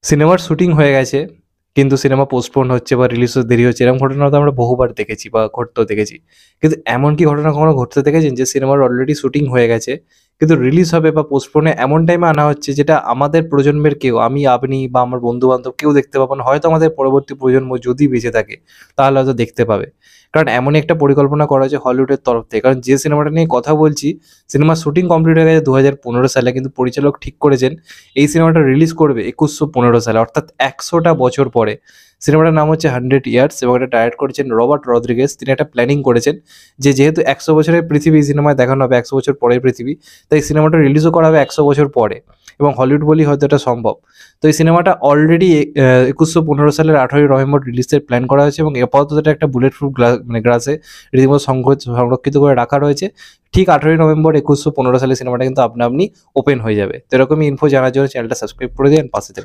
সিনেমার শুটিং হয়ে গেছে কিন্তু সিনেমা পোস্টপোন হচ্ছে বা রিলিজ হতে দেরি হচ্ছে, এরকম ঘটনা তো আমরা বহুবার দেখেছি বা ঘটতেও দেখেছি। কিন্তু এমন কি ঘটনা কখনো ঘটতে দেখেছেন যে সিনেমার অলরেডি শুটিং হয়ে গেছে কিন্তু রিলিজ হবে বা পোস্টপোনে এমন টাইমে আনা হচ্ছে যেটা আমাদের প্রজন্মের কেউ, আমি, আপনি বা আমার বন্ধু-বান্ধব কেউ দেখতে পাবো না। হয়তো আমাদের পরবর্তী প্রজন্ম যদি বেঁচে থাকে তাহলে হয়তো দেখতে পাবে। কারণ এমনই একটা পরিকল্পনা করা হয়েছে হলিউডের তরফ থেকে। কারণ যে সিনেমাটা নিয়ে কথা বলছি, সিনেমার শুটিং কমপ্লিট হয়ে গেছে ২০১৫ সালে, কিন্তু পরিচালক ঠিক করেছেন এই সিনেমাটা রিলিজ করবে ২১১৫ সালে, অর্থাৎ ১০০টা বছর পরে। সিনেমাটার নাম হচ্ছে 100 ইয়ার্স এবং এটা ডাইরেক্ট করেছেন রবার্ট রদ্রিগেজ। তিনি একটা প্ল্যানিং করেছেন যে যেহেতু ১০০ বছরের পৃথিবী সিনেমায় দেখানো হবে, ১০০ বছর পরের পৃথিবী, তাই সিনেমাটা রিলিজও করা হবে ১০০ বছর পরে এবং হলিউড বলেই হয়তো এটা সম্ভব। তো এই সিনেমাটা অলরেডি ২১১৫ সালের ১৮ই নভেম্বর রিলিজের প্ল্যান করা হয়েছে এবং আপাতত এটা একটা বুলেট প্রুফ গ্লাসে রীতিমতো সংরক্ষিত করে রাখা রয়েছে। ঠিক ১৮ই নভেম্বর ২১১৫ সালে সিনেমাটা কিন্তু আপনা আপনি ওপেন হয়ে যাবে। তো এরকমই ইনফো জানার জন্য চ্যানেলটা সাবস্ক্রাইব করে দিন, পাশে থাকুন।